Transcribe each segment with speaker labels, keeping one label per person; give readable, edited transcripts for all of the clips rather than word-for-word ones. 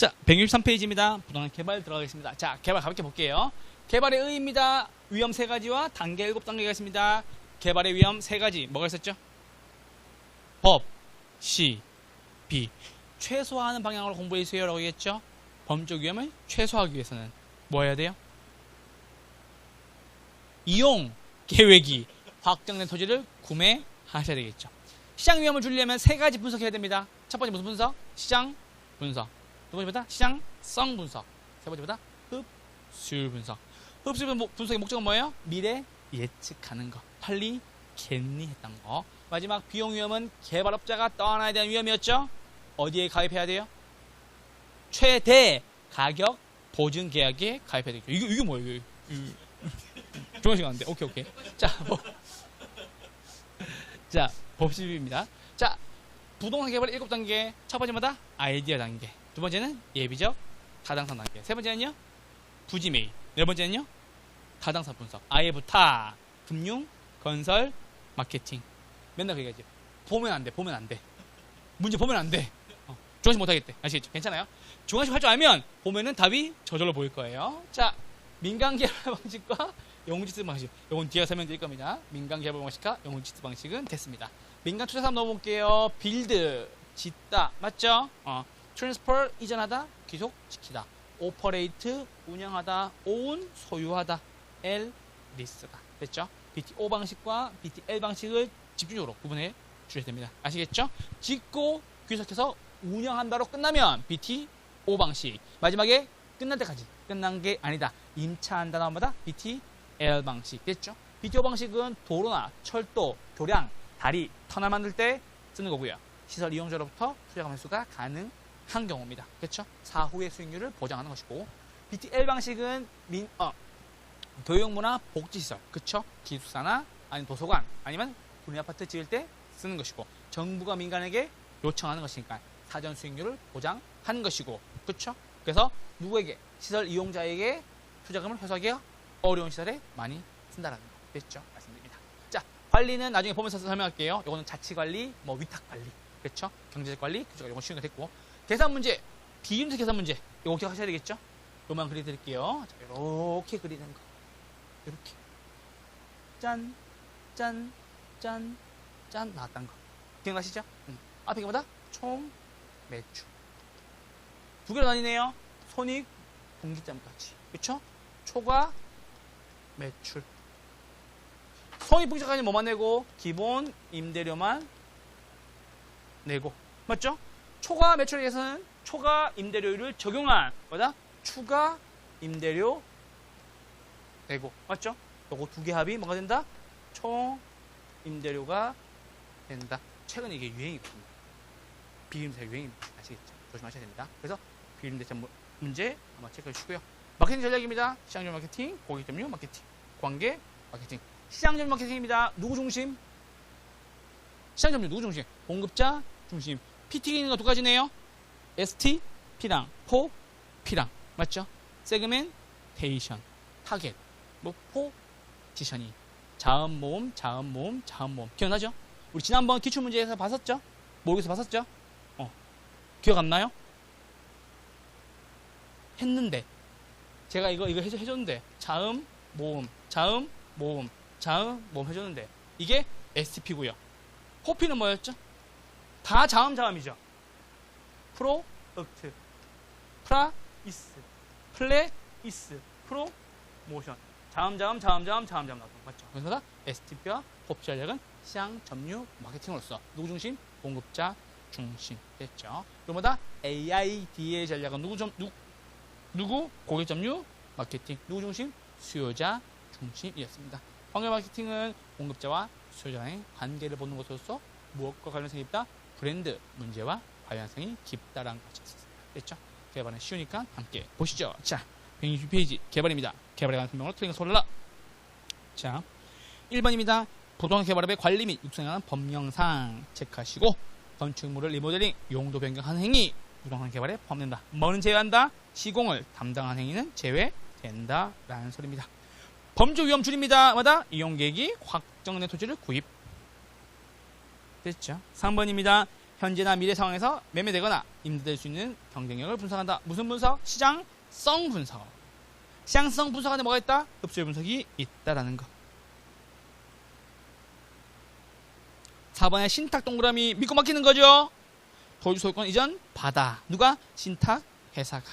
Speaker 1: 자, 163페이지입니다. 부동산 개발 들어가겠습니다. 자, 개발 가볍게 볼게요. 개발의 의의입니다. 위험 3가지와 단계 7단계가 있습니다. 개발의 위험 3가지. 뭐가 있었죠? 법, 시, 비. 최소화하는 방향으로 공부해 주세요. 라고 했겠죠? 범죄 위험을 최소화하기 위해서는 뭐 해야 돼요? 이용 계획이 확정된 토지를 구매하셔야 되겠죠. 시장 위험을 줄이려면 3가지 분석해야 됩니다. 첫 번째 무슨 분석? 시장 분석. 두 번째보다 시장성 분석. 세 번째보다 흡수율 분석. 흡수율 분석의 목적은 뭐예요? 미래 예측하는 거. 빨리 겟리했던 거. 마지막 비용 위험은 개발업자가 떠나야 되는 위험이었죠. 어디에 가입해야 돼요? 최대 가격 보증 계약에 가입해야 되죠. 이게 뭐예요? 좋은 시간인데. 오케이. 자, 법시비입니다. 자, 부동산 개발 7단계. 첫 번째마다 아이디어 단계. 두 번째는 예비적 타당성 단계. 세 번째는요? 부지 매입. 네 번째는요? 타당성 분석. 아예 부타. 금융, 건설, 마케팅. 맨날 그 얘기하지. 보면 안 돼. 문제 보면 안 돼. 중간식 못하겠대. 아시겠죠? 괜찮아요? 중간식 할 줄 알면 보면은 답이 저절로 보일 거예요. 자, 민간 개발 방식과 영웅지수 방식. 요건 뒤에 설명드릴 겁니다. 민간 개발 방식과 영웅지수 방식은 됐습니다. 민간 투자사 한번 넣어볼게요. 빌드, 짓다. 맞죠? 트랜스퍼, 이전하다, 귀속시키다. 오퍼레이트, 운영하다. 오운, 소유하다. L, 리스다. 됐죠? BTO 방식과 BTL 방식을 집중적으로 구분해 주셔야 됩니다. 아시겠죠? 짓고 귀속해서 운영한다로 끝나면 BTO 방식. 마지막에 끝날 때까지 끝난 게 아니다. 임차한다 나오마다 BTL 방식. 됐죠? BTO 방식은 도로나 철도, 교량, 다리, 터널 만들 때 쓰는 거고요. 시설 이용자로부터 투자 감수가 가능한 경우입니다. 그렇죠? 사후의 수익률을 보장하는 것이고, BTL 방식은 교육문화 복지시설, 그렇죠? 기숙사나 아니면 도서관, 아니면 군인아파트 지을 때 쓰는 것이고, 정부가 민간에게 요청하는 것이니까 사전 수익률을 보장하는 것이고, 그렇죠? 그래서 누구에게? 시설 이용자에게 투자금을 회수하기가 어려운 시설에 많이 쓴다라는 거. 됐죠? 말씀드립니다. 자, 관리는 나중에 보면서 설명할게요. 이거는 자치관리, 위탁관리, 그렇죠? 경제관리, 그죠? 이건 쉬운 거 됐고, 계산 문제, 비윤수 계산 문제, 이거 기억하셔야 되겠죠? 요만 그려드릴게요. 자, 이렇게 그리는 거, 이렇게 짠, 짠, 짠, 짠 나왔던 거 기억나시죠? 앞에 이거보다 총 매출 두 개로 나뉘네요. 손익, 분기점까지, 그렇죠? 초과 매출. 손익 분기점까지 뭐만 내고 기본 임대료만 내고, 맞죠? 초과 매출에 대해서는 초과 임대료율을 적용한 뭐다? 추가 임대료 내고, 맞죠? 요거 두 개 합이 뭐가 된다? 총 임대료가 된다. 최근에 이게 유행이거든요. 비임대 유행입니다. 아시겠죠? 조심하셔야 됩니다. 그래서 비임대 문제 한번 체크해 주시고요. 마케팅 전략입니다. 시장점 마케팅, 고객 점유 마케팅, 관계 마케팅. 시장점 마케팅입니다. 누구 중심? 시장 점유 누구 중심? 공급자 중심. PT 기능가 두 가지네요. ST, P랑, 포, P랑. 맞죠? 세그멘테이션, 타겟, 포지셔닝. 자음 모음. 기억나죠? 우리 지난번 기출문제에서 봤었죠? 모의고사 봤었죠? 기억 안 나요? 했는데 제가 이거 해줬는데 자음 모음 해줬는데 이게 STP고요. 포피는 뭐였죠? 다 자음이죠. 프로덕트, 프라이스, 플레이스, 프로모션. 자음 나왔던 거 맞죠? 그래서 STP와 포피 전략은 시장 점유 마케팅으로서 누구 중심? 공급자 중심. 됐죠? 그러다 AID의 전략은 누구? 고객 점유 마케팅. 누구 중심? 수요자 중심이었습니다. 관계 마케팅은 공급자와 수요자의 관계를 보는 것으로서 무엇과 관련성이 있다? 브랜드 문제와 관련성이 깊다라는 것이었습니다. 됐죠? 개발은 쉬우니까 함께 보시죠. 자, 160페이지 개발입니다. 개발에 관한 설명으로 틀린 것을 올라. 자, 1번입니다. 부동산 개발업의 관리 및 육성에 관한 법령상 체크하시고, 건축물을 리모델링, 용도 변경하는 행위, 부동산 개발에 포함된다. 뭐는 제외한다? 시공을 담당하는 행위는 제외된다. 라는 소리입니다. 범죄 위험 줄입니다. 뭐다? 이용계획이 확정된 토지를 구입. 됐죠? 3번입니다. 현재나 미래 상황에서 매매되거나 임대될 수 있는 경쟁력을 분석한다. 무슨 분석? 시장성 분석. 시장성 분석 안에 뭐가 있다? 흡수율 분석이 있다라는 거. 4번에 신탁 동그라미 믿고 맡기는 거죠. 토지 소유권 이전 받아. 누가? 신탁 회사가.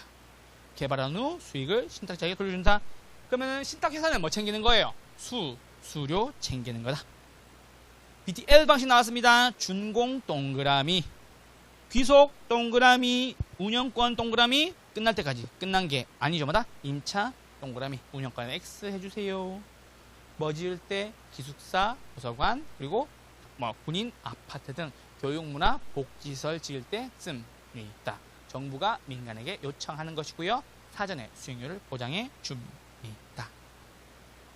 Speaker 1: 개발한 후 수익을 신탁자에게 돌려준다. 그러면 신탁 회사는 뭐 챙기는 거예요? 수료 챙기는 거다. BTL 방식 나왔습니다. 준공 동그라미, 귀속 동그라미, 운영권 동그라미, 끝날 때까지 끝난 게 아니죠. 뭐다? 임차 동그라미, 운영권에 X 해주세요. 뭐 지을 때 기숙사, 도서관, 그리고 뭐 군인 아파트 등 교육문화 복지시설 지을 때 씀이 있다. 정부가 민간에게 요청하는 것이고요. 사전에 수익률을 보장해 줍니다.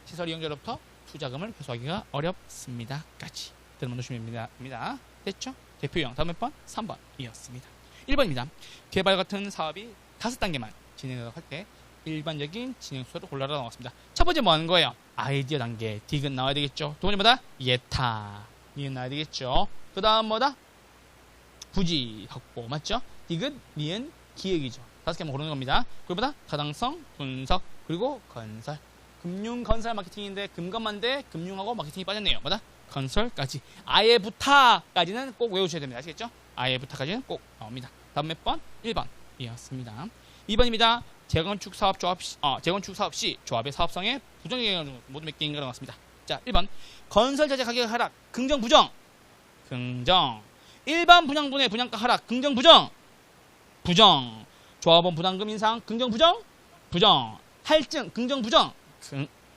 Speaker 1: 시설 이용자로부터 투자금을 회수하기가 어렵습니다. 까지 들어놓으시면 됩니다. 됐죠? 대표형 다음 몇 번? 3번이었습니다. 1번입니다. 개발 같은 사업이 5단계만 진행하도록 할 때 일반적인 진행 순서를 골라라 나왔습니다. 첫 번째 뭐 하는 거예요? 아이디어 단계 디귿 나와야 되겠죠. 두 번째 뭐다? 예타 니은 나와야 되겠죠. 그 다음 뭐다? 부지 확보 맞죠? 디귿 니은 기획이죠. 5개만 고르는 겁니다. 그리고 뭐다? 타당성 분석 그리고 건설. 금융 건설 마케팅인데 금건만데 금융하고 마케팅이 빠졌네요. 뭐다? 건설까지. 아예부타까지는 꼭 외우셔야 됩니다. 아시겠죠? 아예부타까지는 꼭 나옵니다. 다음 몇 번? 1번이었습니다. 2번입니다. 재건축 사업 시 조합의 사업성에 부정적 영향을 주는 모두 몇 개인가 나왔습니다. 자, 1번. 건설 자재 가격 하락. 긍정 부정. 긍정. 일반 분양분의 분양가 하락. 긍정 부정. 부정. 조합원 부담금 인상. 긍정 부정. 부정. 할증. 긍정 부정.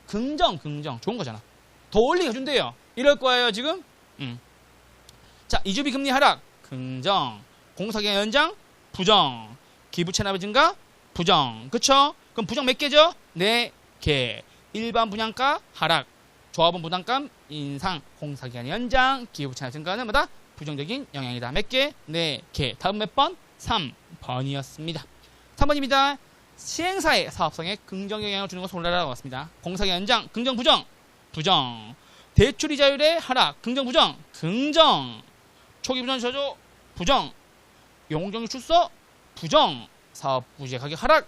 Speaker 1: 긍정. 좋은 거잖아. 더 올리게 해준대요. 이럴 거예요 지금. 자, 이주비 금리 하락. 긍정. 공사기간 연장. 부정. 기부 체납의 증가. 부정. 그쵸? 그럼 부정 몇 개죠? 4개. 일반 분양가 하락. 조합원 부담감 인상. 공사기간 연장. 기부 체납 증가는 뭐다? 부정적인 영향이다. 몇 개? 4개. 다음 몇 번? 3번이었습니다. 3번입니다. 시행사의 사업성에 긍정 영향을 주는 것을 골라라고 했습니다. 공사기간 연장. 긍정 부정. 부정. 대출이자율의 하락. 긍정 부정. 긍정. 초기 부정 저조. 부정. 용적률 출소. 부정. 사업 부지의 가격 하락.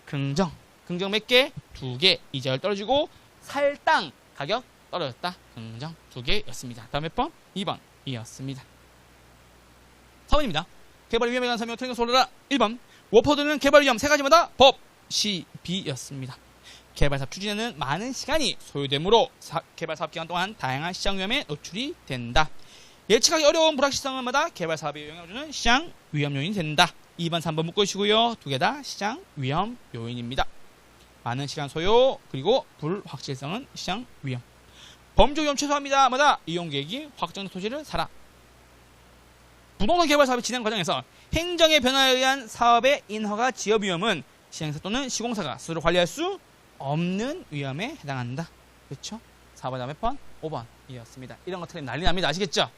Speaker 1: 긍정. 긍정 몇 개? 2개. 이자율 떨어지고 살당 가격 떨어졌다. 긍정 2개였습니다. 다음 몇 번? 2번이었습니다. 4번입니다. 개발 위험에 관한 설명 통해서 올라라. 1번. 워포드는 개발 위험 3가지마다 법 시비였습니다. 개발 사업 추진에는 많은 시간이 소요되므로 개발 사업 기간 동안 다양한 시장 위험에 노출이 된다. 예측하기 어려운 불확실성은 마다 개발 사업에 영향을 주는 시장 위험 요인이 된다. 2번, 3번 묶고 있고요. 2개 다 시장 위험 요인입니다. 많은 시간 소요 그리고 불확실성은 시장 위험. 범죄 위험 최소화합니다. 마다 이용 계획이 확정된 토지를 사라. 부동산 개발 사업의 진행 과정에서 행정의 변화에 의한 사업의 인허가 지역 위험은 시행사 또는 시공사가 스스로 관리할 수 없는 위험에 해당한다. 그렇죠? 4번 다음 몇 번? 5번이었습니다. 이런 거 틀리면 난리 납니다. 아시겠죠?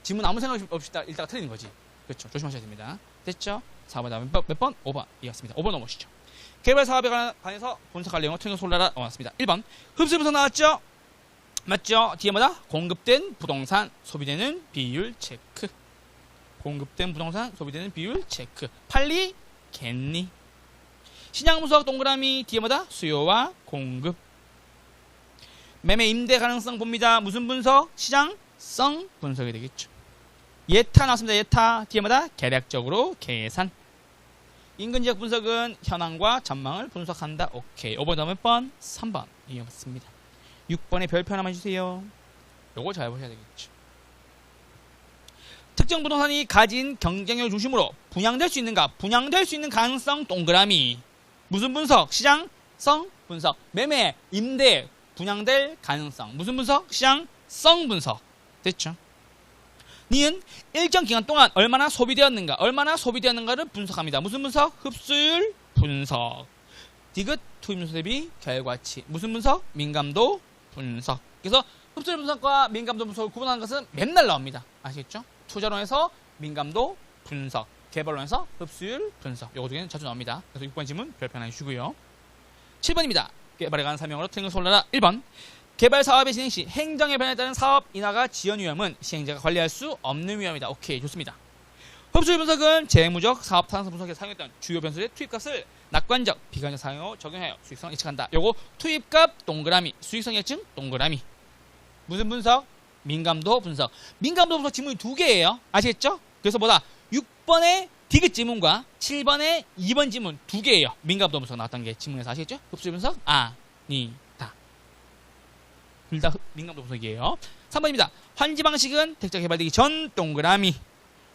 Speaker 1: 지문 아무 생각 없이 읽다가 틀리는 거지. 그렇죠? 조심하셔야 됩니다. 됐죠? 4번 다음 몇 번? 5번이었습니다. 5번 넘어오시죠. 개발 사업에 관해서 분석할 내용을 통해서 올라라 나왔습니다. 1번. 흡수 분석 나왔죠? 맞죠? 뒤에 뭐다? 공급된 부동산 소비되는 비율 체크. 공급된 부동산 소비되는 비율 체크. 팔리겠니? 시장 분석 동그라미 뒤에 뭐다? 수요와 공급. 매매 임대 가능성 봅니다. 무슨 분석? 시장성 분석이 되겠죠. 예타 나왔습니다. 예타 뒤에 뭐다? 계략적으로 계산. 인근 지역 분석은 현황과 전망을 분석한다. 오케이. 5번 다음 몇 번? 3번이었습니다. 6번에 별표 하나만 주세요. 요거 잘 보셔야 되겠죠. 특정 부동산이 가진 경쟁력을 중심으로 분양될 수 있는가? 분양될 수 있는 가능성 동그라미. 무슨 분석? 시장성 분석. 매매, 임대, 분양될 가능성. 무슨 분석? 시장성 분석. 됐죠? 니은 일정 기간 동안 얼마나 소비되었는가를 분석합니다. 무슨 분석? 흡수율 분석. 디귿 투입요소 대비 결과치. 무슨 분석? 민감도 분석. 그래서 흡수율 분석과 민감도 분석을 구분하는 것은 맨날 나옵니다. 아시겠죠? 투자론에서 민감도 분석, 개발론에서 흡수율 분석. 요거 중에는 자주 나옵니다. 그래서 6번 질문 별표 하나 주시고요. 7번입니다. 개발에 관한 설명으로 틀린 것을 올라라. 1번. 개발 사업의 진행 시 행정의 변화에 따른 사업 인하가 지연 위험은 시행자가 관리할 수 없는 위험이다. 오케이, 좋습니다. 흡수율 분석은 재무적 사업 타당성 분석에 사용했던 주요 변수의 투입값을 낙관적, 비관적 사용으로 적용하여 수익성을 예측한다. 요거 투입값 동그라미, 수익성 예측 동그라미. 무슨 분석? 민감도 분석. 민감도 분석 지문이 2개예요. 아시겠죠? 그래서 뭐다? 6번의 디귿 지문과 7번의 2번 지문 2개예요. 민감도 분석 나왔던 게 지문에서 아시겠죠? 흡수율 분석 아니다. 둘 다 민감도 분석이에요. 3번입니다. 환지 방식은 택지가 개발되기 전 동그라미.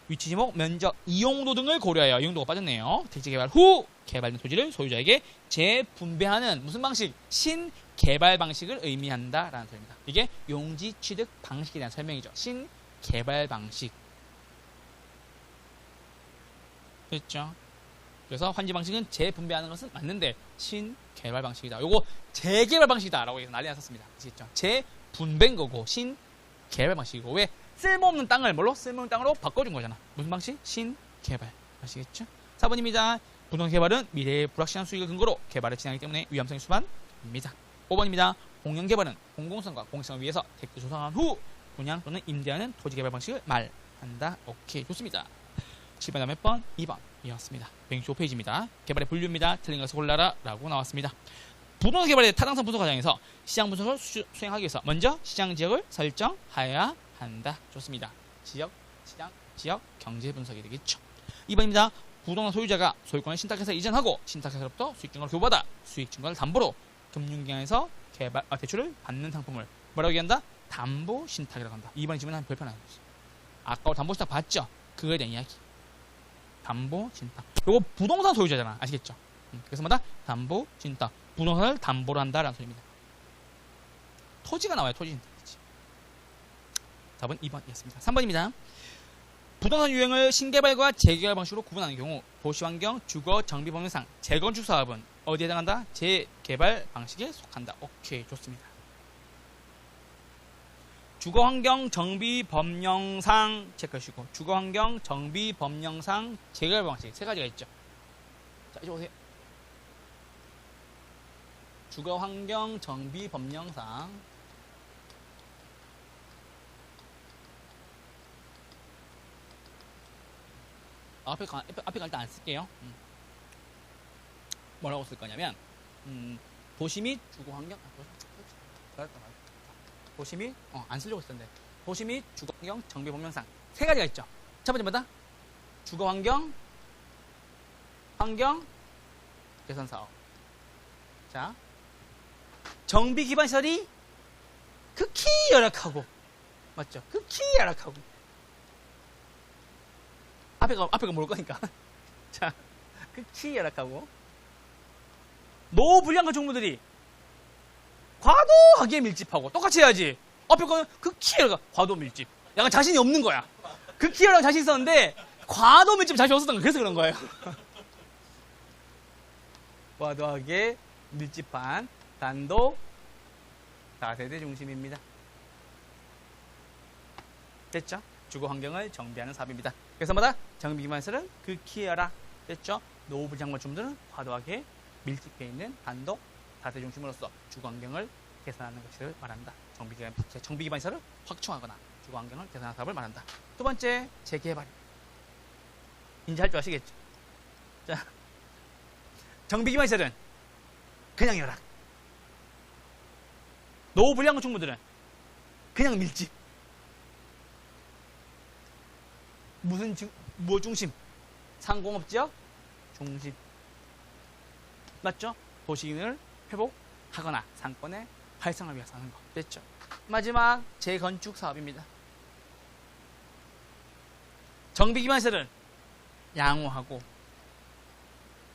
Speaker 1: 위치 지목, 면적, 이용도 등을 고려하여 이용도가 빠졌네요. 택지 개발 후 개발된 토지를 소유자에게 재분배하는 무슨 방식? 신개발 방식을 의미한다라는 소리입니다. 이게 용지 취득 방식에 대한 설명이죠. 신개발 방식. 됐죠? 그래서 환지 방식은 재분배하는 것은 맞는데 신개발 방식이다. 요거 재개발 방식이다라고 해서 난리 났었습니다. 아시겠죠? 재분배인 거고 신개발 방식이고 왜? 쓸모없는 땅을 뭘로? 쓸모없는 땅으로 바꿔준 거잖아. 무슨 방식? 신개발. 아시겠죠? 4번입니다. 부동산 개발은 미래의 불확실한 수익을 근거로 개발을 진행하기 때문에 위험성이 수반입니다. 5번입니다. 공영 개발은 공공성과 공익성을 위해서 택지 조성한 후 분양 또는 임대하는 토지 개발 방식을 말한다. 오케이, 좋습니다. 7번 몇 번? 2번 이었습니다. 165페이지입니다. 개발의 분류입니다. 틀린 것을 골라라 라고 나왔습니다. 부동산 개발의 타당성 분석 과정에서 시장 분석을 수행하기 위해서 먼저 시장 지역을 설정하여야 한다. 좋습니다. 지역, 시장, 지역, 경제 분석이 되겠죠. 2번입니다. 부동산 소유자가 소유권을 신탁해서 이전하고 신탁해서로부터 수익증권을 교부받아 수익증권을 담보로 금융기관에서 대출을 받는 상품을 뭐라고 얘기한다? 담보 신탁이라고 한다. 2번 질문 한 별표 나왔어요. 아까 담보 신탁 봤죠? 그거에 대한 이야기. 담보 신탁. 요거 부동산 소유자잖아. 아시겠죠? 그래서 뭐다? 담보 신탁. 부동산을 담보로 한다라는 소리입니다. 토지가 나와요. 토지 신탁. 답은 2번이었습니다. 3번입니다. 부동산 유형을 신개발과 재개발 방식으로 구분하는 경우 도시환경, 주거, 정비 법령상 재건축 사업은 어디에 해당한다? 재개발 방식에 속한다. 오케이, 좋습니다. 주거환경, 정비 법령상 체크하시고 주거환경, 정비 법령상 재개발 방식 세 가지가 있죠. 자, 이쪽 오세요. 주거환경, 정비 법령상 앞에 갈 때 안 쓸게요. 뭐라고 쓸 거냐면 도시 및 주거환경 도시 및 안 쓰려고 했었는데 도시 및 주거환경 정비 법령상 세 가지가 있죠. 첫 번째 뭐다? 주거환경 환경 개선 사업. 자, 정비 기반 시설이 극히 열악하고 맞죠? 극히 열악하고 앞에가 모를 거니까. 자, 극히 열악하고 노불량 건축물들이 과도하게 밀집하고 똑같이 해야지. 앞에 거는 극히 열악, 과도 밀집. 약간 자신이 없는 거야. 극히 열악 자신 있었는데 과도 밀집 자신 없었던 거. 그래서 그런 거예요. 과도하게 밀집한 단독 다세대 중심입니다. 됐죠? 주거 환경을 정비하는 사업입니다. 그래서 뭐다? 정비 기반 시설은 극히 열악. 됐죠? 노후불량 건축물들은 과도하게 밀집해 있는 단독 다세대 중심으로서 주거 환경을 개선하는 것을 말한다. 정비 기반 시설을 확충하거나 주거 환경을 개선하는 사업을 말한다. 두 번째, 재개발. 이제 할 줄 아시겠죠? 자, 정비 기반 시설은 그냥 열악. 노후불량 건축물들은 그냥 밀집. 무엇 중심? 상공업지역 중심. 맞죠? 도시인을 회복하거나 상권의 활성화를 위해서 하는 거. 됐죠? 마지막, 재건축 사업입니다. 정비 기반 시설은 양호하고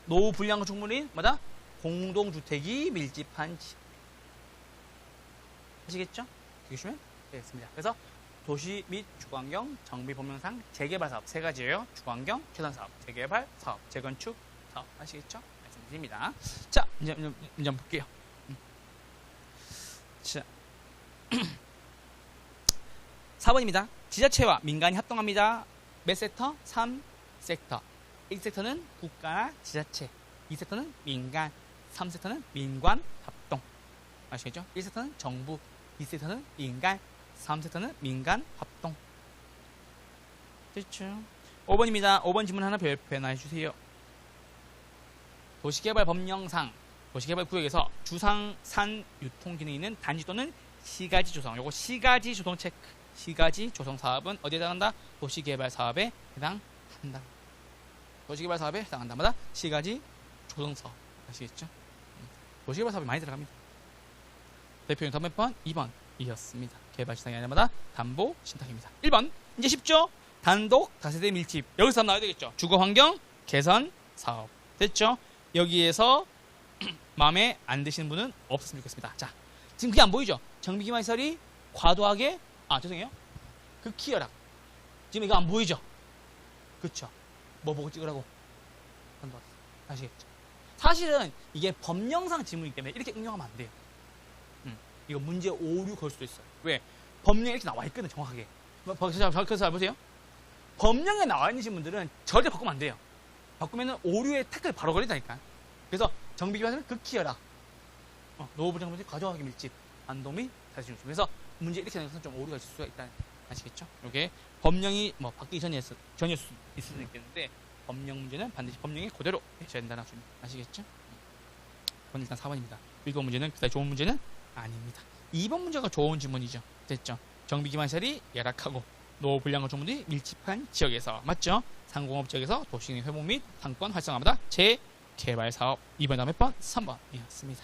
Speaker 1: 노후 불량 건축물인 뭐다? 공동주택이 밀집한 집. 아시겠죠? 보시면 되겠습니다. 그래서 도시 및 주거환경 정비 법령상 재개발 사업 세 가지예요. 주거환경 개선 사업, 재개발 사업, 재건축 사업. 아시겠죠? 말씀드립니다. 자, 이제 한번 볼게요. 자, 4번입니다. 지자체와 민간이 합동합니다. 몇 섹터? 3섹터. 1섹터는 국가나 지자체, 2섹터는 민간, 3섹터는 민관 합동. 아시겠죠? 1섹터는 정부, 2세터는 인간, 3세터는 민간 합동. 됐죠? 5번입니다. 5번 질문 하나 별표나 해주세요. 도시개발 법령상 도시개발 구역에서 주상산 유통 기능이 있는 단지 또는 시가지 조성. 요거 시가지 조성 체크. 시가지 조성 사업은 어디에 해당한다? 도시개발 사업에 해당한다. 도시개발 사업에 해당한다. 마다 시가지 조성 사업. 아시겠죠? 도시개발 사업이 많이 들어갑니다. 대표님 다음 몇 번? 2번 이었습니다. 개발 시장이 아니마다 담보 신탁입니다. 1번 이제 쉽죠? 단독 다세대 밀집. 여기서 나와야 되겠죠? 주거 환경 개선 사업. 됐죠? 여기에서 마음에 안 드시는 분은 없었으면 좋겠습니다. 자, 지금 그게 안 보이죠? 정비기반 시설이 과도하게 죄송해요. 극히 열악. 지금 이거 안 보이죠? 그쵸? 뭐 보고 찍으라고? 아시겠죠? 사실은 이게 법령상 지문이기 때문에 이렇게 응용하면 안 돼요. 이거 문제 오류 걸 수도 있어요. 왜? 법령에 이렇게 나와 있거든, 정확하게. 그래서 잘 보세요. 법령에 나와 있는 분들은 절대 바꾸면 안 돼요. 바꾸면 오류의 태클 바로 걸린다니까. 그래서 정비기반은 극히 열악. 노후부 정비지 과도하게 밀집. 안동 및 다시 중심. 그래서 문제 이렇게 내서 좀 오류가 있을 수가 있다. 아시겠죠? 이게 법령이 바뀌기 전일 수 있겠는데 법령 문제는 반드시 법령이 그대로 해줘야 된다는 소리입니다. 아시겠죠? 그건 일단 4번입니다. 1번 문제는 그다지 좋은 문제는 아닙니다. 2번 문제가 좋은 질문이죠. 됐죠? 정비기반 시설이 열악하고 노후 불량과 조문들이 밀집한 지역에서 맞죠? 상공업 지역에서 도시의 회복 및 상권 활성화마다 재개발 사업. 2번 다음 몇 번? 3번이었습니다.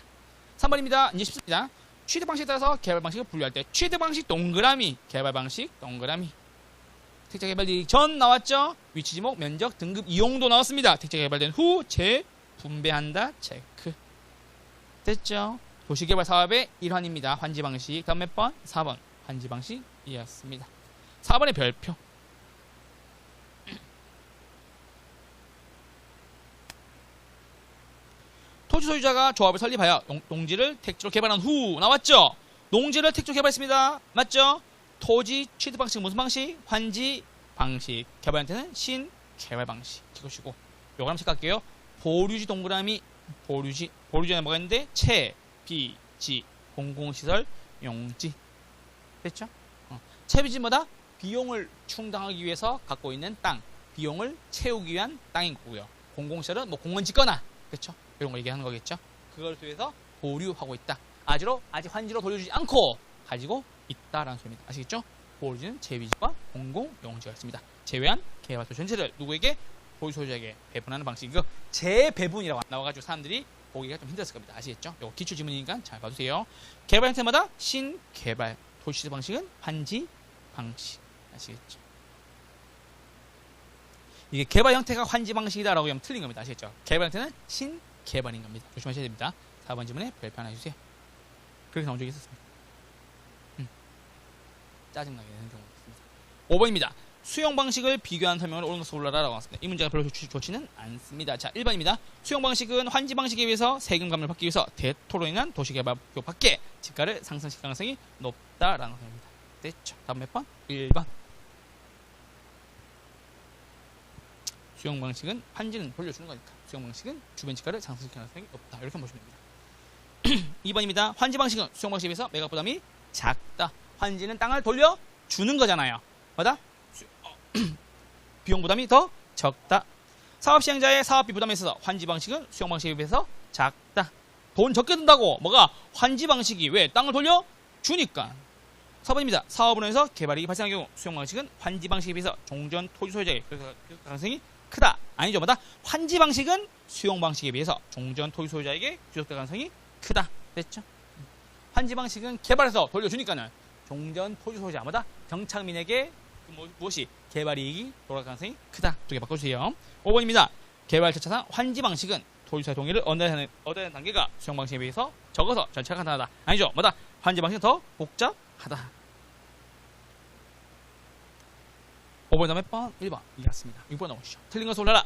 Speaker 1: 3번입니다. 이제 쉽습니다. 취득 방식에 따라서 개발 방식을 분류할 때 취득 방식 동그라미, 개발 방식 동그라미. 택지 개발이 전 나왔죠? 위치 지목, 면적, 등급, 이용도 나왔습니다. 택지 개발된 후 재분배한다 체크. 됐죠? 도시개발 사업의 일환입니다. 환지 방식. 다음 몇 번? 4번. 환지 방식이었습니다. 4번의 별표. 토지 소유자가 조합을 설립하여 농지를 택지로 개발한 후 나왔죠? 농지를 택지로 개발했습니다. 맞죠? 토지 취득 방식 무슨 방식? 환지 방식. 개발 형태는 신개발 방식. 이것이고 요거 한번 체크할게요. 보류지 동그라미. 보류지에 뭐가 있는데 채, 비, 지, 공공시설, 용지. 됐죠? 채비지마다 비용을 충당하기 위해서 갖고 있는 땅, 비용을 채우기 위한 땅인 거고요. 공공시설은 뭐 공원 짓거나, 그렇죠? 이런 거 얘기하는 거겠죠? 그걸 위해서 보류하고 있다. 아직 환지로 돌려주지 않고 가지고 있다라는 소리입니다. 아시겠죠? 보류지는 채비지와 공공용지가 있습니다. 제외한 개발도 전체를 누구에게? 보유 소유자에게 배분하는 방식. 이거 재배분이라고 나와가지고 사람들이 보기가 좀 힘들었을 겁니다. 아시겠죠? 이거 기출 지문이니까 잘 봐주세요. 개발 형태마다 신개발, 도시 방식은 환지 방식. 아시겠죠? 이게 개발 형태가 환지 방식이다라고 하면 틀린 겁니다. 아시겠죠? 개발 형태는 신개발인 겁니다. 조심하셔야 됩니다. 4번 질문에 별표 하나 해주세요. 그렇게 나온 적이 있었습니다. 짜증나게 되는 경우가 있습니다. 5번입니다. 수용 방식을 비교한 설명을 옳은것으로 올라라라고 왔습니다. 이 문제가 별로 좋지는 않습니다. 자, 1번입니다. 수용 방식은 환지 방식에 비해서 세금감을 받기 위해서 대토로 인한 도시개발 목표 밖에 집가를 상승시킬 가능성이 높다라는 겁니다. 됐죠? 다음 몇 번? 1번. 수용 방식은 환지는 돌려주는 거니까 수용 방식은 주변 집가를 상승시킬 가능성이 높다. 이렇게 보시면 됩니다. 2번입니다. 환지 방식은 수용 방식에 비해서 매각 부담이 작다. 환지는 땅을 돌려주는 거잖아요. 맞아? 비용 부담이 더 적다. 사업 시행자의 사업비 부담에 있어서 환지 방식은 수용 방식에 비해서 작다. 돈 적게 든다고 뭐가 환지 방식이 왜 땅을 돌려주니까. 4번입니다. 사업으로 해서 개발이익이 발생한 경우 수용 방식은 환지 방식에 비해서 종전 토지 소유자의 가능성이 크다. 아니죠. 뭐다? 환지 방식은 수용 방식에 비해서 종전 토지 소유자에게 귀속될 가능성이 크다. 됐죠? 환지 방식은 개발해서 돌려주니까는 종전 토지 소유자마다 정착민에게 무엇이 개발이익이 돌아갈 가능성이 크다. 두 개 바꿔주세요. 5번입니다. 개발 절차상 환지 방식은 토지소유자 동의를 얻어야 하는 단계가 수용 방식에 비해서 적어서 절차가 간단하다. 아니죠. 뭐다? 환지 방식은 더 복잡하다. 5번 다음에 번 1번 이겼습니다. 6번 나오시죠. 틀린 것을 올라라.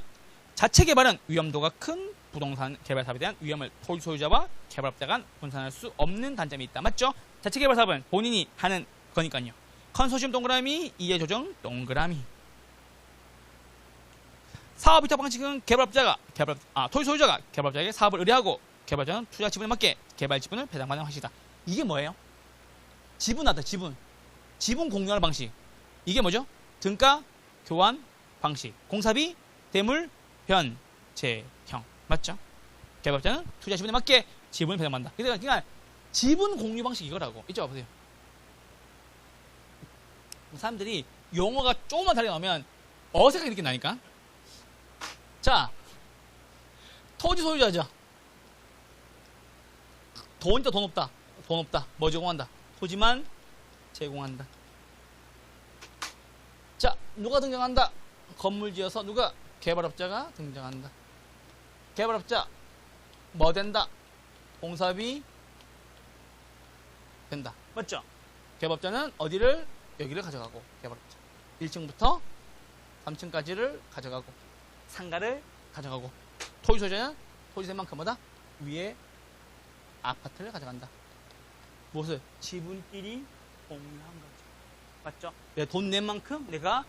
Speaker 1: 자체 개발은 위험도가 큰 부동산 개발 사업에 대한 위험을 토지 소유자와 개발업자 간 분산할 수 없는 단점이 있다. 맞죠? 자체 개발 사업은 본인이 하는 거니까요. 컨소시엄 동그라미, 이해 조정 동그라미. 사업 위탁 방식은 토지 소유자가 개발업자에게 사업을 의뢰하고 개발자는 투자 지분에 맞게 개발 지분을 배당받는 방식이다. 이게 뭐예요? 지분하다, 지분. 지분 공유하는 방식. 이게 뭐죠? 등가 교환 방식. 공사비, 대물, 변제형. 맞죠? 개발자는 투자 지분에 맞게 지분을 배정받는다. 그러니까 지분 공유 방식 이거라고. 이쪽 와보세요. 사람들이 용어가 조금만 다르게 나오면 어색하게 느낀다니까. 자, 토지 소유자죠. 돈 있다, 돈 없다. 돈 없다. 뭐 제공한다? 토지만 제공한다. 자, 누가 등장한다? 건물 지어서 누가? 개발업자가 등장한다. 개발업자 뭐 된다? 공사비 된다. 맞죠? 개발업자는 어디를? 여기를 가져가고, 개발업자 1층부터 3층까지를 가져가고, 상가를 가져가고, 토지 소유자는 토지세만큼마다 위에 아파트를 가져간다. 무엇을? 지분끼리 공유한 거죠. 맞죠? 내 돈 낸 만큼 내가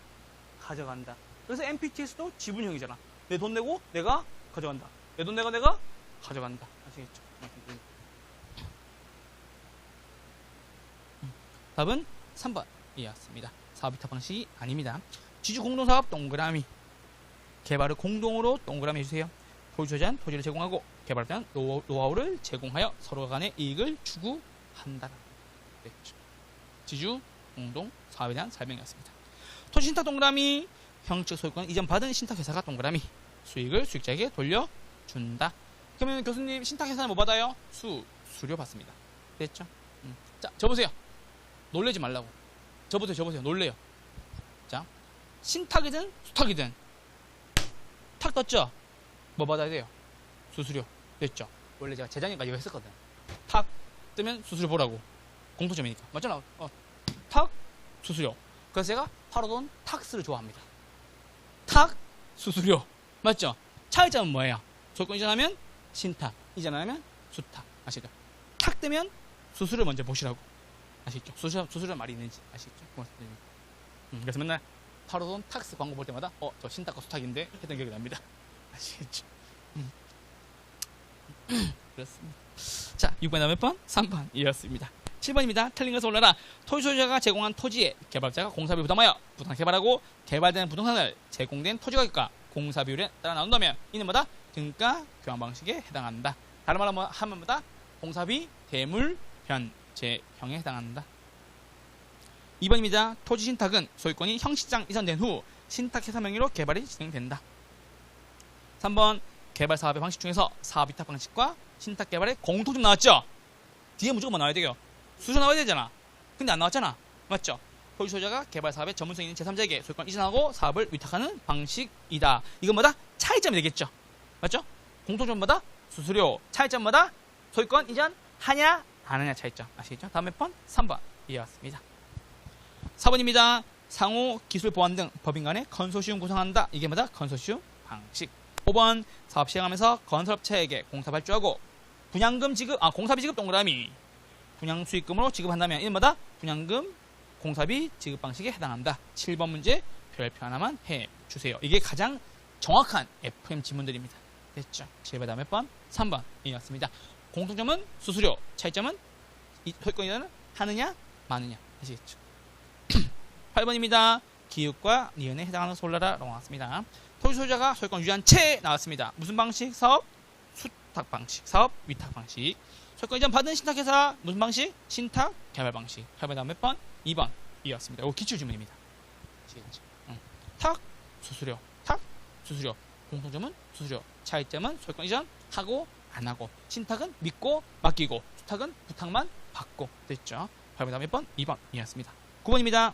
Speaker 1: 가져간다. 그래서 MPT에서도 지분형이잖아. 내 돈 내고 내가 가져간다. 내 돈 내고 내가 가져간다. 아시겠죠? 답은 3번 이었습니다. 사업위탁 방식이 아닙니다. 지주 공동사업 동그라미. 개발을 공동으로 동그라미 해주세요. 토지 소유자는 토지를 제공하고 개발자는 노하우를 제공하여 서로 간의 이익을 추구한다. 됐죠. 지주 공동 사업에 대한 설명이었습니다. 토지 신탁 동그라미. 형적 소유권 이전 받은 신탁회사가 동그라미. 수익을 수익자에게 돌려준다. 그러면 교수님 신탁회사는 뭐 받아요? 수수료 받습니다. 됐죠? 자, 저보세요. 놀래지 말라고. 저보세요. 놀래요. 자, 신탁이든 수탁이든 탁 떴죠? 뭐 받아야 돼요? 수수료. 됐죠? 원래 제가 재작년까지 이거 했었거든. 탁 뜨면 수수료 보라고. 공통점이니까. 맞잖아. 탁 수수료. 그래서 제가 파로돈 탁스를 좋아합니다. 탁 수수료. 맞죠? 차이점은 뭐예요? 소유권 이전하면 신탁, 이전하면 수탁. 아시죠? 탁 뜨면 수수료 먼저 보시라고. 아시죠? 수수료 말이 있는지 아시죠? 고맙습니다. 그래서 맨날 파로돈 탁스 광고 볼 때마다 저 신탁과 수탁인데 했던 기억이 납니다. 아시겠죠? 그렇습니다. 자, 6번 몇 번? 3번 이었습니다. 7번입니다. 틀린 것을 올라라. 토지 소유자가 제공한 토지에 개발자가 공사비 부담하여 부당 개발하고 개발되는 부동산을 제공된 토지 가격과 공사 비율에 따라 나눈다면 이는 뭐다? 등가 교환 방식에 해당한다. 다른 말로 하면 뭐다? 공사비, 대물, 변제형에 해당한다. 2번입니다. 토지 신탁은 소유권이 형식상 이전된 후 신탁회사 명의로 개발이 진행된다. 3번 개발 사업의 방식 중에서 사업위탁 방식과 신탁 개발의 공통점 나왔죠? 뒤에 무조건 뭐 나와야 돼요? 수수 나와야 되잖아. 근데 안 나왔잖아. 맞죠? 토지 소유자가 개발 사업에 전문성 있는 제3자에게 소유권 이전하고 사업을 위탁하는 방식이다. 이건 뭐다? 차이점이 되겠죠. 맞죠? 공통점 뭐다? 수수료. 차이점 뭐다? 소유권 이전 하냐 안 하냐 차이점. 아시겠죠? 다음 몇 번? 3번 이해왔습니다. 4번입니다. 상호 기술 보안 등 법인 간의 컨소시움 구성한다. 이게 뭐다? 컨소시움 방식. 5번 사업 시행하면서 건설업체에게 공사 발주하고 분양금 지급, 공사비 지급 동그라미. 분양 수익금으로 지급한다면 이는 뭐다? 분양금 공사비 지급 방식에 해당한다. 7번 문제 별표 하나만 해주세요. 이게 가장 정확한 FM 지문들입니다. 됐죠? 7번 다음 몇 번? 3번 이었습니다. 공통점은 수수료, 차이점은 소유권이전을 하느냐 마느냐. 아시겠죠? 8번입니다. 기획과 니은에 해당하는 솔라라고 나왔습니다. 토지 소유자가 소유권 유지한 채 나왔습니다. 무슨 방식? 사업 수탁 방식, 사업 위탁 방식. 소유권 이전 받은 신탁회사 무슨 방식? 신탁 개발 방식. 8번 다음 몇 번? 2번 이었습니다. 이거 기출 질문입니다. 아시겠죠? 탁 수수료, 탁 수수료. 공통점은 수수료, 차이점은 소유권 이전 하고 안 하고. 신탁은 믿고 맡기고, 수탁은 부탁만 받고. 됐죠? 8번 다음 몇 번? 2번 이었습니다. 9번입니다.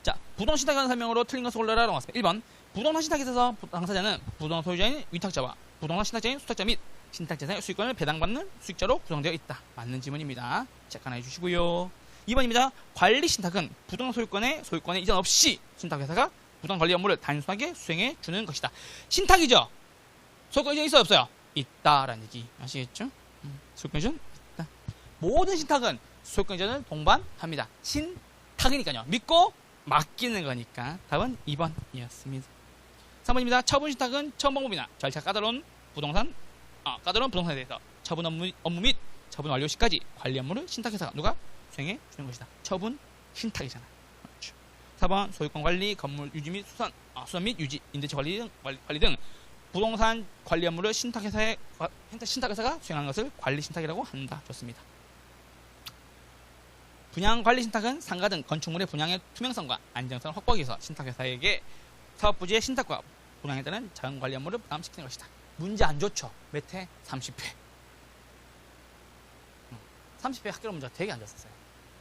Speaker 1: 자, 부동산 신탁하는 설명으로 틀린 것을 골라라 나왔습니다. 1번 부동산 신탁에 있어서 당사자는 부동산 소유자인 위탁자와 부동산 신탁자인 수탁자 및 신탁재산의 수익권을 배당받는 수익자로 구성되어 있다. 맞는 지문입니다. 체크 하나 해주시고요. 2번입니다. 관리 신탁은 부동산 소유권의 이전 없이 신탁회사가 부동산 관리 업무를 단순하게 수행해 주는 것이다. 신탁이죠? 소유권 이전 있어요 없어요? 있다라는 얘기 아시겠죠? 소유권 이전 있다. 모든 신탁은 소유권 이전을 동반합니다. 신탁이니까요. 믿고 맡기는 거니까 답은 2번이었습니다. 3번입니다. 처분 신탁은 처분 방법이나 절차 까다로운 부동산에 대해서 처분 업무 및 처분 완료 시까지 관리 업무를 신탁회사가 누가 정해 주는 것이다. 처분, 신탁이잖아. 그렇죠. 4번 소유권 관리, 건물 유지 및 수선 및 유지, 임대차 관리 등 부동산 관리 업무를 신탁회사가 수행하는 것을 관리 신탁이라고 한다. 좋습니다. 분양 관리 신탁은 상가 등 건축물의 분양의 투명성과 안정성을 확보하기 위해서 신탁회사에게 사업 부지의 신탁과 분양에 따른 자원 관리 업무를 부담시키는 것이다. 문제 안 좋죠? 몇 회? 30회. 30회 학교 문제가 되게 안 좋았어요.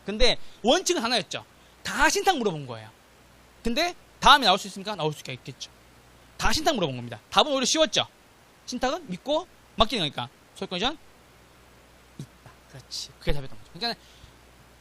Speaker 1: 근데 원칙은 하나였죠. 다 신탁 물어본 거예요. 근데 다음에 나올 수 있습니까? 나올 수가 있겠죠. 다 신탁 물어본 겁니다. 답은 오히려 쉬웠죠. 신탁은 믿고 맡기는 거니까 소유권 이전 있다. 그렇지. 그게 답이었던 거죠. 그러니까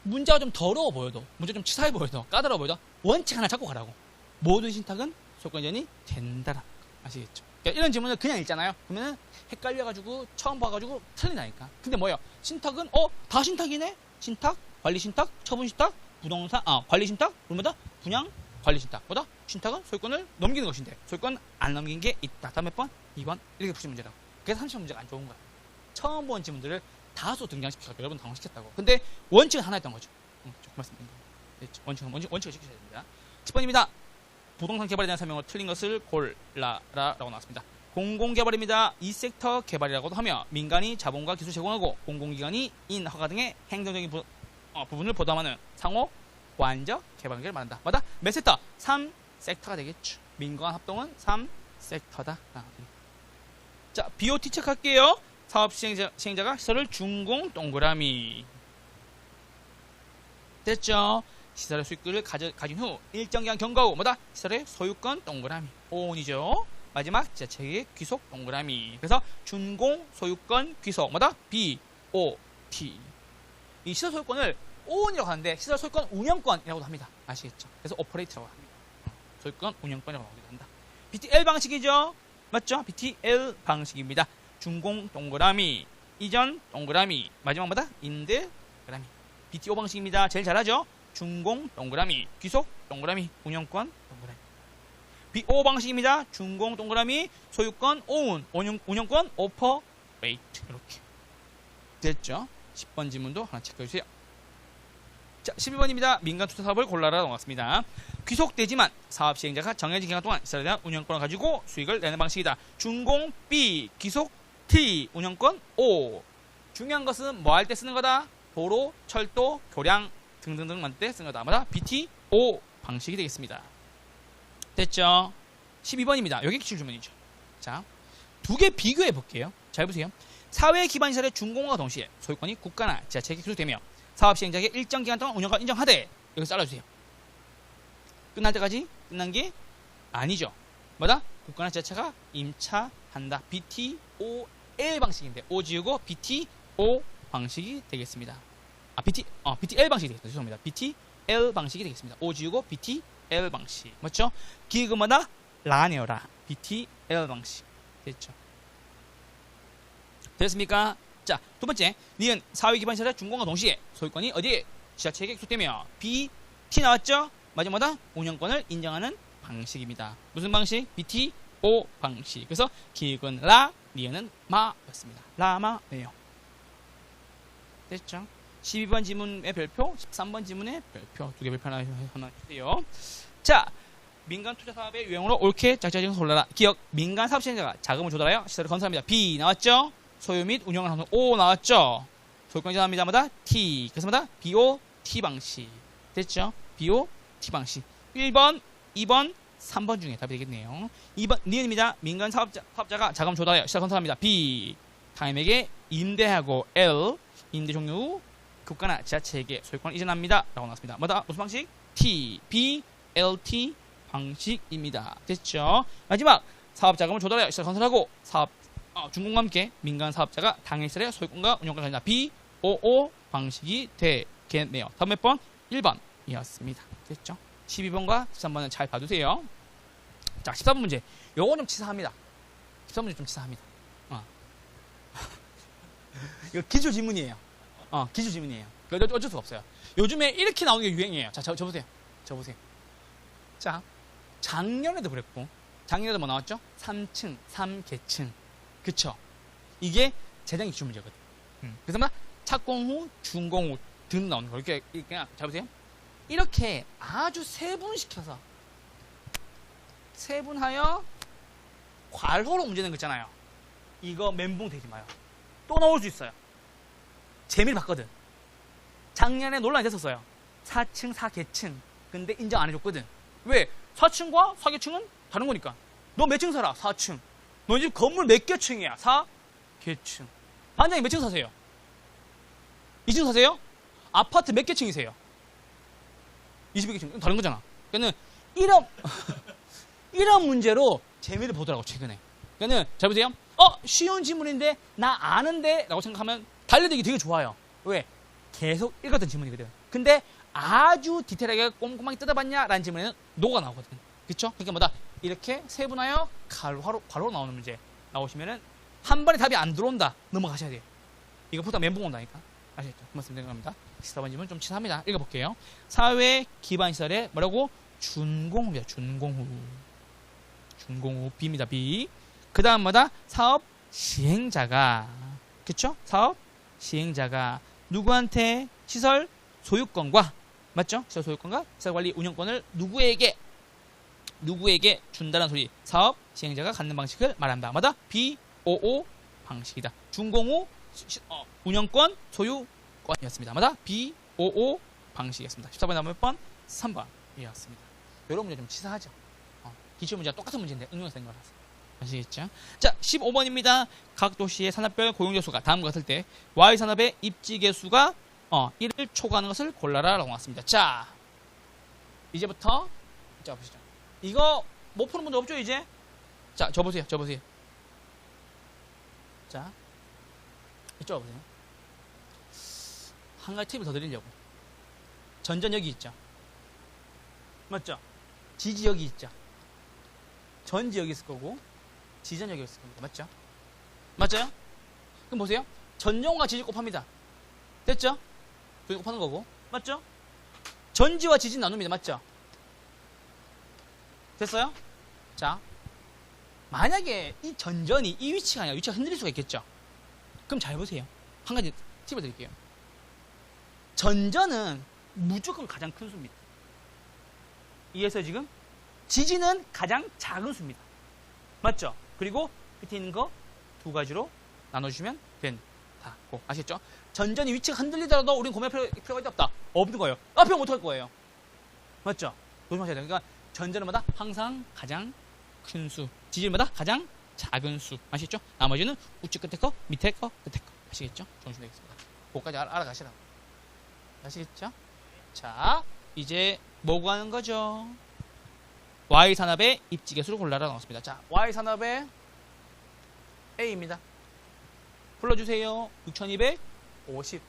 Speaker 1: 문제가 좀 더러워 보여도, 문제 좀 치사해 보여도, 까다로워 보여도 원칙 하나 잡고 가라고. 모든 신탁은 소유권 이전이 된다라. 아시겠죠? 그러니까 이런 질문을 그냥 읽잖아요. 그러면은 헷갈려가지고 처음 봐가지고 틀리나니까. 근데 뭐예요? 신탁은 다 신탁이네. 신탁, 관리 신탁, 처분 신탁, 부동산 관리 신탁, 그러면 분양 관리 신탁. 뭐다? 신탁은 소유권을 넘기는 것인데 소유권 안 넘긴 게 있다. 다음 몇 번? 2번 이렇게 푸신 문제라고. 그래서 30번 문제가 안 좋은 거야. 처음 본 질문들을 다소 등장시켜서 여러분 당황시켰다고. 근데 원칙은 하나였던 거죠. 말씀드린 거. 원칙을 지키셔야 됩니다. 10번입니다. 부동산 개발에 대한 설명을 틀린 것을 골라라라고 나왔습니다. 공공개발입니다. 이 섹터 개발이라고도 하며 민간이 자본과 기술 제공하고 공공기관이 인허가 등의 행정적인 부분을 보담하는 상호 보완적 개발관계를 말한다. 맞다? 몇 섹터? 3섹터가 되겠죠. 민관 합동은 3섹터다. 자, BOT 체크할게요. 사업 시행자가 시설을 준공 동그라미. 됐죠? 시설의 수익을 가진 후 일정 기간 경과 후 뭐다? 시설의 소유권 동그라미. 오온이죠. 마지막 지자체의 귀속 동그라미. 그래서 준공 소유권 귀속 뭐다? BOT. 이 시설 소유권을 오온이라고 하는데 시설 소유권 운영권이라고도 합니다. 아시겠죠? 그래서 오퍼레이트라고 합니다. 소유권 운영권이라고 하기도 한다. BTL 방식이죠? 맞죠? BTL 방식입니다. 준공 동그라미, 이전 동그라미, 마지막 뭐다? 임대 동그라미. BTO 방식입니다. 제일 잘하죠? 준공 동그라미, 귀속 동그라미, 운영권 동그라미. BO 방식입니다. 준공 동그라미, 소유권 오운, 운영권 오퍼레이트. 이렇게 됐죠? 10번 지문도 하나 체크해주세요. 자, 12번입니다. 민간 투자 사업을 골라라 나왔습니다. 귀속되지만 사업 시행자가 정해진 기간 동안 시설에 대한 운영권을 가지고 수익을 내는 방식이다. 준공 B, 귀속 T, 운영권 O. 중요한 것은 뭐 할 때 쓰는 거다? 도로, 철도, 교량 등등등 만들 때 쓰는 거다. 뭐다? BTO 방식이 되겠습니다. 됐죠? 12번입니다. 여기 기출 주문이죠. 자, 두 개 비교해 볼게요. 잘 보세요. 사회 기반 시설의 준공과 동시에 소유권이 국가나 지자체에게 기소되며 사업 시행자에게 일정 기간 동안 운영권 인정하되 여기 잘라주세요. 끝날 때까지 끝난 게 아니죠. 뭐다? 국가나 지자체가 임차한다. BTOL 방식인데 O 지우고 BTO 방식이 되겠습니다. BTL 방식이 되겠습니다. 죄송합니다. BTL 방식이 되겠습니다. O 지우고 BTL 방식. 맞죠? 기금마다 라네어라. BTL 방식. 됐죠? 됐습니까? 자, 두 번째, 니은 사회 기반 시설의 준공과 동시에 소유권이 어디에? 지자체에게 기소되며 BT 나왔죠? 마지막마다 운영권을 인정하는 방식입니다. 무슨 방식? BTO 방식. 그래서 기은 라, 니은은 마였습니다. 라마네요. 됐죠? 12번 지문의 별표, 13번 지문의 별표. 두 개 별표 하나 주세요. 자, 민간 투자 사업의 유형으로 옳게 짝짝지어서 골라라. 기억, 민간 사업 시행자가 자금을 조달하여 시설을 건설합니다. B 나왔죠? 소유 및 운영을 하는 O 나왔죠? 소유권 이전합니다. 뭐다? T. 그래서 뭐다? BOT 방식. 됐죠? BOT 방식. 1번, 2번, 3번 중에 답이 되겠네요. 2번, 니은입니다. 민간 사업자가 자금 조달하여 시설 건설합니다. B. 타임에게 임대하고 L. 임대 종료 후 국가나 지자체에게 소유권을 이전합니다. 라고 나왔습니다. 뭐다? 무슨 방식? T. BLT 방식입니다. 됐죠? 마지막, 사업 자금을 조달하여 시설 건설하고 준공과 함께 민간 사업자가 당일시설의 소유권과 운영권을 가진다. BOO 방식이 되겠네요. 다음 몇 번? 1번이었습니다. 됐죠? 12번과 13번은 잘 봐두세요. 자, 14번 문제. 요거 좀 치사합니다. 13번 문제 좀 치사합니다. 이거 기출 지문이에요. 기출 지문이에요. 어쩔 수가 없어요. 요즘에 이렇게 나오는 게 유행이에요. 자, 저 보세요. 자, 작년에도 그랬고, 작년에도 뭐 나왔죠? 3층, 3계층. 그쵸? 이게 재정 기출 문제거든. 그래서 착공 후, 준공 후 등 나오는 거. 이렇게 그냥 잘 보세요. 이렇게 아주 세분시켜서 세분하여 괄호로 문제 낸 거 있잖아요. 이거 멘붕 되지 마요. 또 나올 수 있어요. 재미를 봤거든. 작년에 논란이 됐었어요. 4층 4계층. 근데 인정 안 해줬거든. 왜? 4층과 4계층은 다른 거니까. 너 몇 층 살아? 4층. 너 집 건물 몇 개층이야? 4계층. 반장님 몇 층 사세요? 2층 사세요? 아파트 몇 개층이세요? 20개층. 다른 거잖아. 그러니까 이런 문제로 재미를 보더라고, 최근에. 그러니까 잘 보세요. 쉬운 지문인데 나 아는데 라고 생각하면 달려들기 되게 좋아요. 왜? 계속 읽었던 지문이거든. 근데 아주 디테일하게 꼼꼼하게 뜯어봤냐? 라는 질문에는 노가 나오거든. 그쵸? 그러니까 뭐다? 이렇게 세분하여 괄호로 나오는 문제 나오시면은 한 번에 답이 안 들어온다. 넘어가셔야 돼요. 이거 보다 멘붕 온다니까. 아시겠죠? 그 말씀 드리는 겁니다. 14번 질문 좀 치사합니다. 읽어볼게요. 사회 기반 시설에 뭐라고? 준공후입니다. 준공후. 준공후. B입니다. B. 그 다음 뭐다? 사업 시행자가. 그쵸? 사업 시행자가 누구한테 시설 소유권과 맞죠? 시설 소유권과 시설 관리 운영권을 누구에게 준다는 소리. 사업 시행자가 갖는 방식을 말한다. 뭐다? BOO 방식이다. 준공후 운영권 소유권이었습니다. 뭐다? BOO 방식이었습니다. 14번에 나오면 몇 번? 3번이었습니다. 이런 문제 좀 치사하죠. 기출 문제가 똑같은 문제인데 응용해서 된 거라서. 아시겠죠? 자, 15번입니다. 각 도시의 산업별 고용자 수가 다음과 같을 때 Y산업의 입지 개수가 1을 초과하는 것을 골라라 라고 나왔습니다. 자, 이제부터 자 보시죠. 이거 못 푸는 문제 없죠 이제? 자, 저 보세요. 자, 이쪽 보세요. 한 가지 팁을 더 드리려고. 전전 여기 있죠? 맞죠? 지지 여기 있죠? 전지 여기 있을 거고 지전 여기 있을 겁니다. 맞죠? 맞아요? 그럼 보세요. 전용과 지지 곱합니다. 됐죠? 둘이 곱하는 거고. 맞죠? 전지와 지지 나눕니다. 맞죠? 됐어요? 자, 만약에 이 전전이 이 위치가 아니라 위치가 흔들릴 수가 있겠죠? 그럼 잘 보세요. 한 가지 팁을 드릴게요. 전전은 무조건 가장 큰 수입니다. 이해했어요 지금? 지지는 가장 작은 수입니다. 맞죠? 그리고 밑에 있는 거 두 가지로 나눠주면 된다고. 아시겠죠? 전전이 위치가 흔들리더라도 우리는 고민할 필요가 없다. 없는 거예요. 앞에 못할 거예요. 맞죠? 조심하셔야 돼요. 그러니까 전전은 마다 항상 가장 큰 수, 지지마다 가장 작은 수. 아시겠죠? 나머지는 우측 끝에 거, 밑에 거, 끝에 거. 아시겠죠? 조심히 되겠습니다. 그거까지 알아가시라고. 아시겠죠? 자, 이제 뭐 구하는 거죠? Y산업의 입지개수를 골라라 나왔습니다. 자, Y산업의 A입니다. 불러주세요. 6250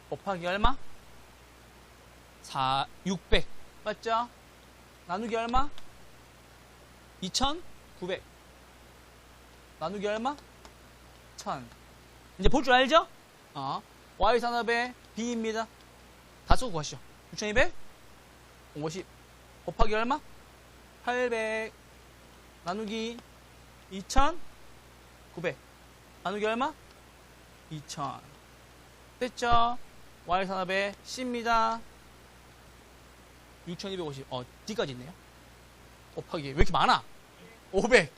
Speaker 1: 곱하기 얼마? 600 맞죠? 나누기 얼마? 2900 나누기 얼마? 1000 이제 볼 줄 알죠? Y산업의 B입니다. 다 쓰고 구하시죠. 6250 곱하기 얼마? 800 나누기 2900 나누기 얼마? 2000 됐죠? Y산업의 C입니다. 6250 D까지 있네요. 곱하기 왜 이렇게 많아? 500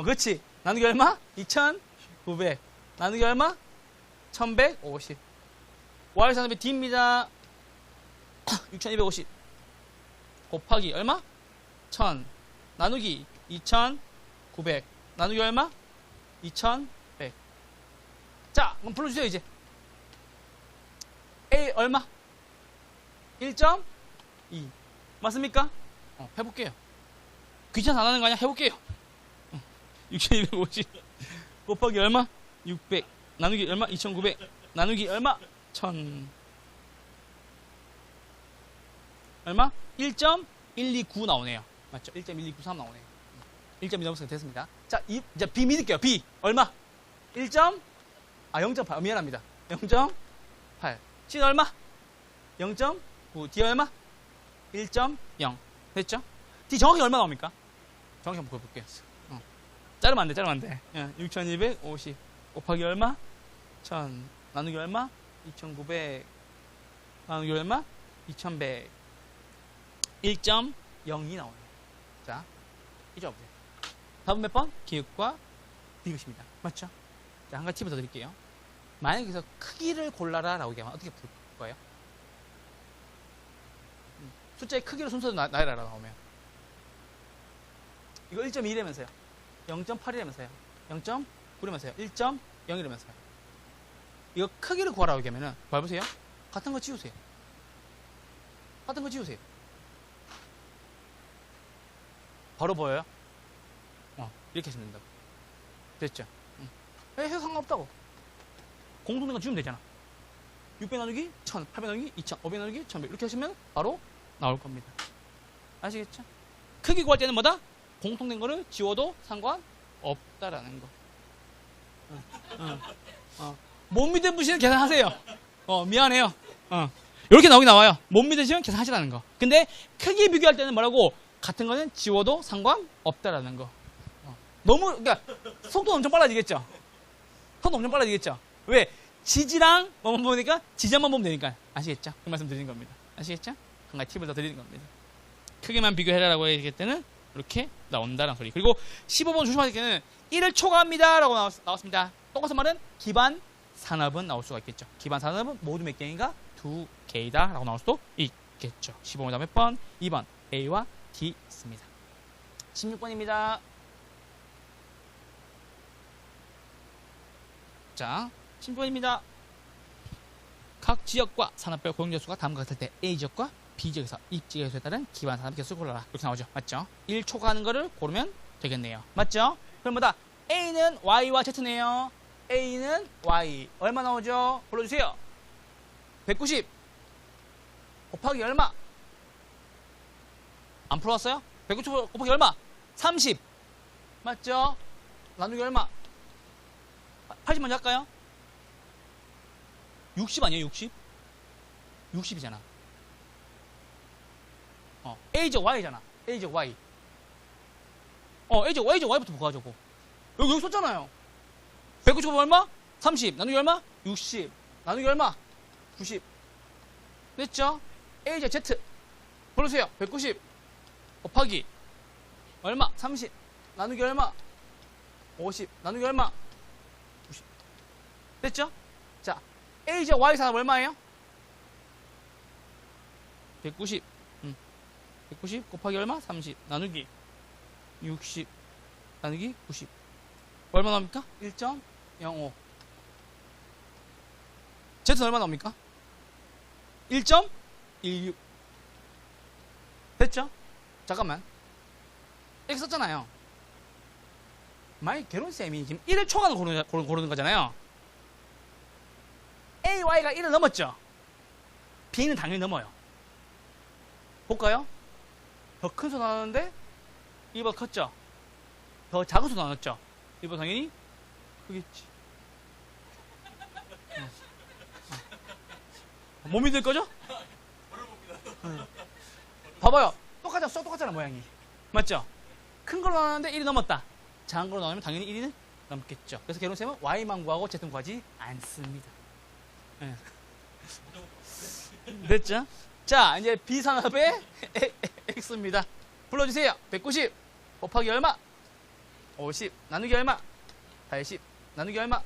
Speaker 1: 그렇지. 나누기 얼마? 2900 나누기 얼마? 1150 Y산업의 D입니다. 6250 곱하기 얼마? 1000 나누기 2900 나누기 얼마? 2100 자, 그럼 불러주세요 이제. A 얼마? 1.2 맞습니까? 해볼게요. 귀찮아서 안 하는 거 아니야? 해볼게요. 6250 곱하기 얼마? 600 나누기 얼마? 2900 나누기 얼마? 1000 얼마? 1.129 나오네요. 맞죠? 1.1293 나오네요. 1.2 넘었으면 됐습니다. 자, 이제 B 믿을게요. B 얼마? 0.8 미안합니다. 0.8 C 얼마? 0.9 D 얼마? 1.0 됐죠? D 정확히 얼마 나옵니까? 정확히 한번 볼게요. 자르면 안 돼. 6250 곱하기 얼마? 1000 나누기 얼마? 2900 나누기 얼마? 2100 1.02 나오네요. 자, 이제 보세요. 답은 몇 번? 기역과 비교십니다. 맞죠? 자, 한 가지 팁을 더 드릴게요. 만약에 여기서 크기를 골라라 라고 얘기하면 어떻게 풀 거예요? 숫자의 크기로 순서도 나열하라 나오면 이거 1.2라면서요. 0.8이라면서요. 0.9라면서요. 1.0이라면서요. 이거 크기를 구하라고 얘기하면은 봐보세요. 같은 거 지우세요. 같은 거 지우세요. 바로 보여요? 이렇게 하시면 된다고. 됐죠? 해서 상관없다고. 공통된 거 지우면 되잖아. 600 나누기 1000, 800 나누기 2000, 500 나누기 1100 이렇게 하시면 바로 나올 겁니다. 아시겠죠? 크기 구할 때는 뭐다? 공통된 거를 지워도 상관없다라는 거. 못 믿으시면 계산하세요. 미안해요. 이렇게 나와요. 못 믿으시면 계산하시라는 거. 근데 크기 비교할 때는 뭐라고? 같은 거는 지워도 상관없다라는 거. 너무, 그러니까 속도 엄청 빨라지겠죠? 속도 엄청 빨라지겠죠? 왜? 지지랑 뭐만 보니까 지점만 보면 되니까. 아시겠죠? 그 말씀 드리는 겁니다. 아시겠죠? 한 가지 팁을 더 드리는 겁니다. 크기만 비교해라라고 얘기할 때는 이렇게 나온다는 소리. 그리고 15번 조심하실 때는 1을 초과합니다 라고 나왔습니다. 똑같은 말은 기반 산업은 나올 수가 있겠죠. 기반 산업은 모두 몇 개인가? 2개이다 라고 나올 수도 있겠죠. 15번 다음 몇 번? 2번 A와 D 있습니다. 16번입니다. 자, 16번입니다. 각 지역과 산업별 고용자 수가 다음과 같을 때 A 지역과 B 지역에서 입지 개수에 따른 기반 산업 개수를 골라라. 이렇게 나오죠. 맞죠? 1 초과하는 거를 고르면 되겠네요. 맞죠? 그럼 뭐다? A는 Y와 Z네요. A는 Y. 얼마 나오죠? 불러주세요. 190 곱하기 얼마? 안 풀어왔어요? 190 곱하기 얼마? 30 맞죠? 나누기 얼마? 80 먼저 할까요? 60 아니에요? 60? 60이잖아. A적 Y잖아. A적 Y. A적 Y부터 구하자고. 여기 썼잖아요. 190 얼마? 30 나누기 얼마? 60 나누기 얼마? 90 됐죠? A적 Z 불러주세요. 190 곱하기 얼마? 30 나누기 얼마? 50 나누기 얼마? 90 됐죠? 자, A적 Y 산업 얼마예요? 190 190 곱하기 얼마? 30 나누기 60 나누기 90 얼마 나옵니까? 1.05 Z는 얼마 나옵니까? 1.16 됐죠? 잠깐만 이렇게 썼잖아요. 만약 개론쌤이 지금 1을 초과로 고르는 거잖아요. A, Y가 1을 넘었죠? B는 당연히 넘어요. 볼까요? 더 큰 수 나왔는데 1보다 컸죠? 더 작은 수 나왔죠? 1보다 당연히 크겠지. 못 믿을 거죠? 봐봐요. 똑같잖아 모양이. 맞죠? 큰 걸로 나왔는데 1이 넘었다. 작은 걸로 나오면 당연히 1은 넘겠죠. 그래서 개론쌤은 Y만 구하고 Z는 구하지 않습니다. 됐죠? 자, 이제 B산업의 X입니다. 불러주세요. 190 곱하기 얼마? 50 나누기 얼마? 80 나누기 얼마?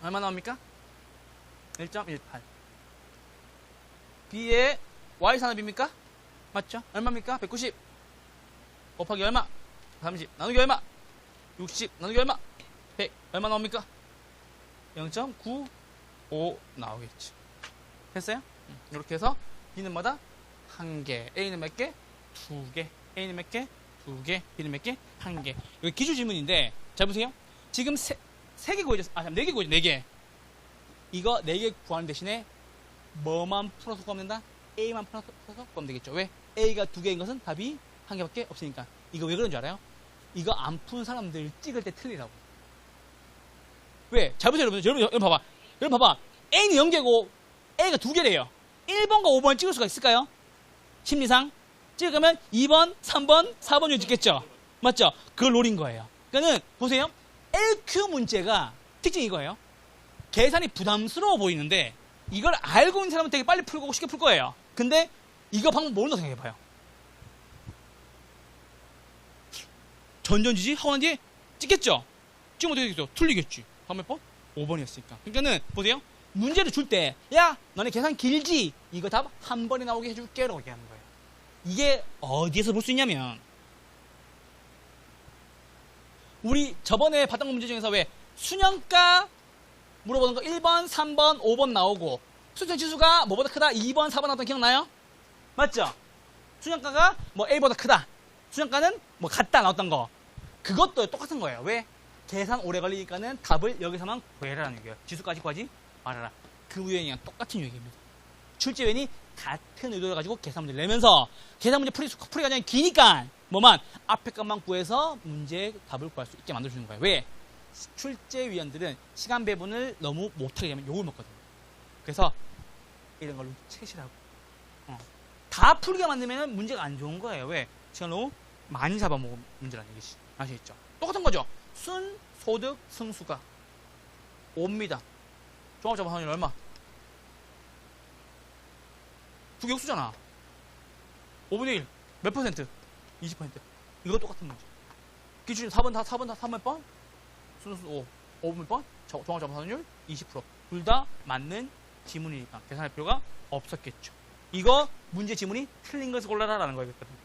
Speaker 1: 얼마 나옵니까? 1.18 B의 Y산업입니까? 맞죠? 얼마입니까? 190 곱하기 얼마? 30 나누기 얼마? 60 나누기 얼마? 100 얼마 나옵니까? 0.95 나오겠죠. 됐어요? 이렇게 해서 B는 뭐다? 1개. A는 몇 개? 2개. A는 몇 개? 2개. B는 몇 개? 1개. 여기 기출 질문인데, 잘 보세요. 지금 3개 구해줬어. 4개 구해줬어. 4개. 이거 4개 구하는 대신에 뭐만 풀어서 구하면 된다? A만 풀어서 구하면 되겠죠. 왜? A가 2개인 것은 답이 1개밖에 없으니까. 이거 왜 그런 줄 알아요? 이거 안 푼 사람들 찍을 때 틀리라고. 왜? 잘 보세요, 여러분 봐봐. 여러분 봐봐. A는 0개고 A가 2개래요. 1번과 5번을 찍을 수가 있을까요? 심리상? 찍으면 2번, 3번, 4번을 찍겠죠? 맞죠? 그걸 노린 거예요. 그러니까는, 보세요. LQ 문제가 특징이 이거예요. 계산이 부담스러워 보이는데 이걸 알고 있는 사람은 되게 빨리 풀고 쉽게 풀 거예요. 근데 이거 방법 모른다고 생각해봐요. 전전지지 하고 난 뒤에 찍겠죠? 찍으면 어떻게 되겠어? 틀리겠지. 다음 몇 번? 5번이었으니까. 그러니까는 보세요. 문제를 줄 때 야 너네 계산 길지? 이거 답 한 번에 나오게 해줄게 라고 얘기하는 거예요. 이게 어디에서 볼 수 있냐면 우리 저번에 봤던 문제 중에서 왜 수년가 물어보는 거 1번, 3번, 5번 나오고 수천 지수가 뭐보다 크다 2번, 4번 나왔던 거 기억나요? 맞죠? 수년가가 뭐 A보다 크다. 수년가는 뭐 같다 나왔던 거. 그것도 똑같은 거예요. 왜? 계산 오래 걸리니까는 답을 여기서만 구해라라는 얘기예요. 지수까지 구하지 말아라. 그 유형이랑 똑같은 유형입니다. 출제원이 같은 의도를 가지고 계산 문제를 내면서 계산 문제 풀이가 그냥 기니까 뭐만 앞에 것만 구해서 문제의 답을 구할 수 있게 만들어주는 거예요. 왜? 출제위원들은 시간 배분을 너무 못하게 되면 욕을 먹거든요. 그래서 이런 걸로 채시라고. 다 풀게 만들면 문제가 안 좋은 거예요. 왜? 시간 너무 많이 잡아먹은 문제라는 얘기지. 아시겠죠? 똑같은 거죠. 순, 소득, 승수가 5입니다. 종합자본 확률 얼마? 두 개 역수잖아. 5분의 1. 몇 퍼센트? 20%. 이거 똑같은 문제. 기준이 4번 몇 번? 순수 5. 5분 몇 번? 종합자본 확률 20%. 둘 다 맞는 지문이니까 계산할 필요가 없었겠죠. 이거 문제 지문이 틀린 것을 골라라 라는 거였거든요.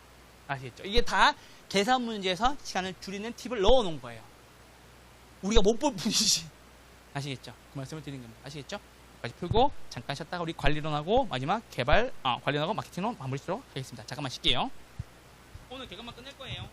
Speaker 1: 아시겠죠? 이게 다 계산 문제에서 시간을 줄이는 팁을 넣어 놓은 거예요. 우리가 못 볼 뿐이지. 아시겠죠? 그 말씀을 드린 겁니다. 아시겠죠? 여기까지 풀고 잠깐 쉬었다가 우리 관리론하고 마지막 관리론하고 마케팅론 마무리 하도록 하겠습니다. 잠깐만 쉴게요. 오늘 개념만 끝낼 거예요.